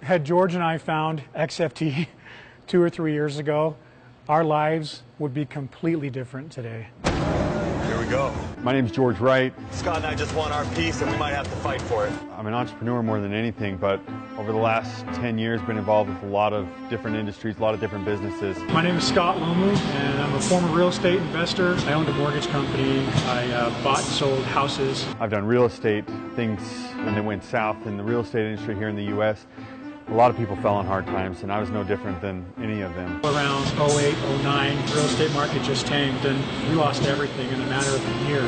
Had George and I found XFT 2 or 3 years ago, our lives would be completely different today. Here we go. My name's George Wright. Scott and I just want our piece and we might have to fight for it. I'm an entrepreneur more than anything, but over the last 10 years been involved with a lot of different industries, a lot of different businesses. My name is Scott Lomu, and I'm a former real estate investor. I owned a mortgage company. I bought and sold houses. I've done real estate things when they went south in the real estate industry here in the U.S. A lot of people fell on hard times, and I was no different than any of them. Around 08, 09, the real estate market just tanked, and we lost everything in a matter of a year.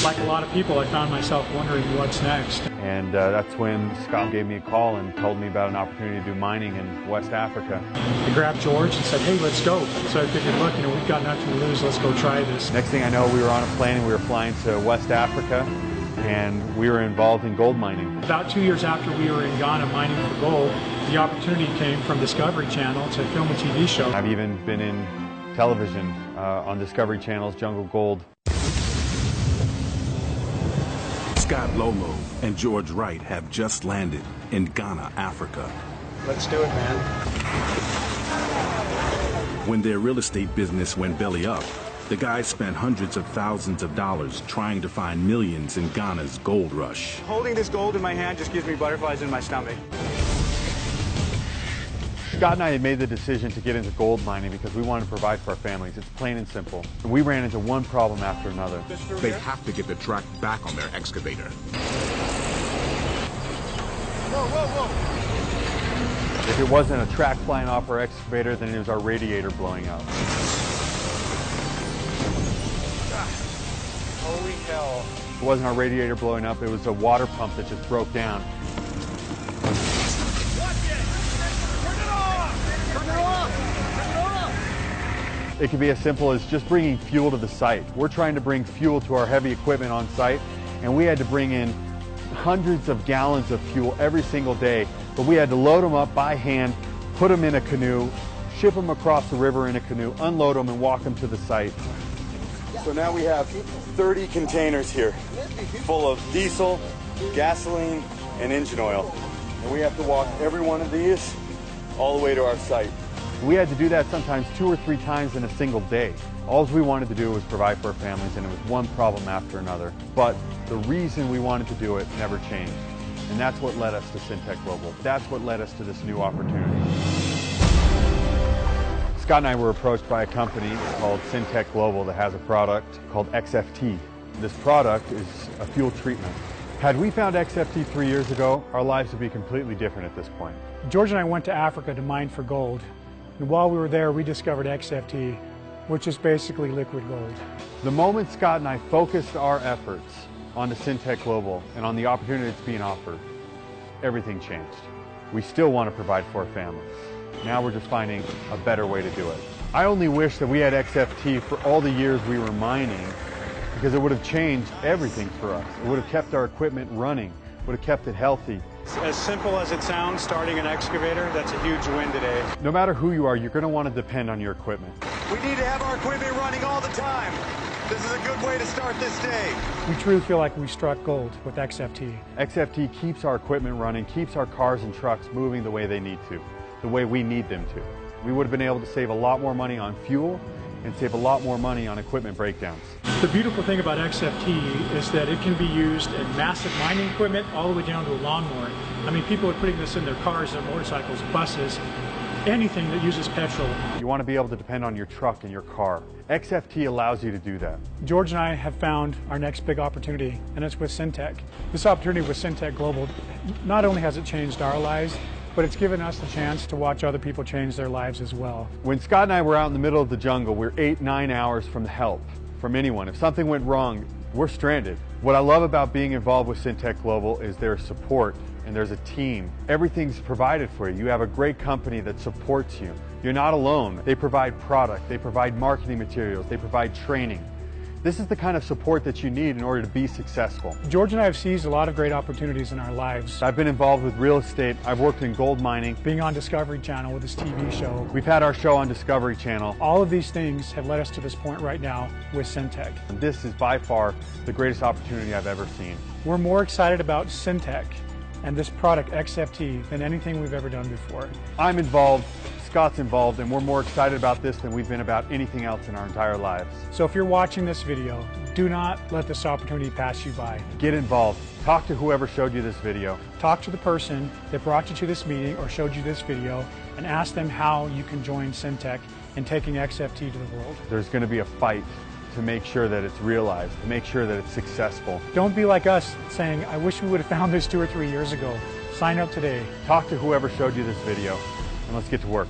Like a lot of people, I found myself wondering what's next. And that's when Scott gave me a call and told me about an opportunity to do mining in West Africa. I grabbed George and said, hey, let's go. So I figured, look, we've got nothing to lose, let's go try this. Next thing I know, we were on a plane and we were flying to West Africa, and we were involved in gold mining. About 2 years after we were in Ghana mining for gold, the opportunity came from Discovery Channel to film a TV show. I've even been in television on Discovery Channel's Jungle Gold. Scott Lomu and George Wright have just landed in Ghana, Africa. Let's do it, man. When their real estate business went belly up, the guys spent hundreds of thousands of dollars trying to find millions in Ghana's gold rush. Holding this gold in my hand just gives me butterflies in my stomach. Scott and I had made the decision to get into gold mining because we wanted to provide for our families. It's plain and simple. We ran into one problem after another. They have to get the track back on their excavator. Whoa, whoa, whoa! If it wasn't a track flying off our excavator, then it was our radiator blowing up. Holy hell. It wasn't our radiator blowing up, it was a water pump that just broke down. It can be as simple as just bringing fuel to the site. We're trying to bring fuel to our heavy equipment on site, and we had to bring in hundreds of gallons of fuel every single day, but we had to load them up by hand, put them in a canoe, ship them across the river in a canoe, unload them, and walk them to the site. So now we have 30 containers here full of diesel, gasoline, and engine oil. And we have to walk every one of these all the way to our site. We had to do that sometimes 2 or 3 times in a single day. All we wanted to do was provide for our families, and it was one problem after another. But the reason we wanted to do it never changed. And that's what led us to Syntec Global. That's what led us to this new opportunity. Scott and I were approached by a company called Syntec Global that has a product called XFT. This product is a fuel treatment. Had we found XFT 3 years ago, our lives would be completely different at this point. George and I went to Africa to mine for gold. And while we were there, we discovered XFT, which is basically liquid gold. The moment Scott and I focused our efforts on the Syntec Global and on the opportunity that's being offered, everything changed. We still want to provide for our families. Now we're just finding a better way to do it. I only wish that we had XFT for all the years we were mining, because it would have changed everything for us. It would have kept our equipment running, would have kept it healthy. As simple as it sounds, starting an excavator, that's a huge win today. No matter who you are, you're going to want to depend on your equipment. We need to have our equipment running all the time. This is a good way to start this day. We truly feel like we struck gold with XFT. XFT keeps our equipment running, keeps our cars and trucks moving the way they need to, the way we need them to. We would have been able to save a lot more money on fuel and save a lot more money on equipment breakdowns. The beautiful thing about XFT is that it can be used in massive mining equipment all the way down to a lawnmower. I mean, people are putting this in their cars, their motorcycles, buses, anything that uses petrol. You want to be able to depend on your truck and your car. XFT allows you to do that. George and I have found our next big opportunity, and it's with Syntec. This opportunity with Syntec Global, not only has it changed our lives, but it's given us the chance to watch other people change their lives as well. When Scott and I were out in the middle of the jungle, we're 8-9 hours from help from anyone. If something went wrong, we're stranded. What I love about being involved with Syntec Global is their support, and there's a team. Everything's provided for you. You have a great company that supports you. You're not alone. They provide product, they provide marketing materials, they provide training. This is the kind of support that you need in order to be successful. George and I have seized a lot of great opportunities in our lives. I've been involved with real estate. I've worked in gold mining. Being on Discovery Channel with this TV show. We've had our show on Discovery Channel. All of these things have led us to this point right now with Syntec. And this is by far the greatest opportunity I've ever seen. We're more excited about Syntec and this product XFT than anything we've ever done before. I'm involved, Scott's involved, and we're more excited about this than we've been about anything else in our entire lives. So if you're watching this video, do not let this opportunity pass you by. Get involved. Talk to whoever showed you this video. Talk to the person that brought you to this meeting or showed you this video and ask them how you can join Syntec in taking XFT to the world. There's going to be a fight to make sure that it's realized, to make sure that it's successful. Don't be like us saying, I wish we would have found this 2 or 3 years ago. Sign up today. Talk to whoever showed you this video, and let's get to work.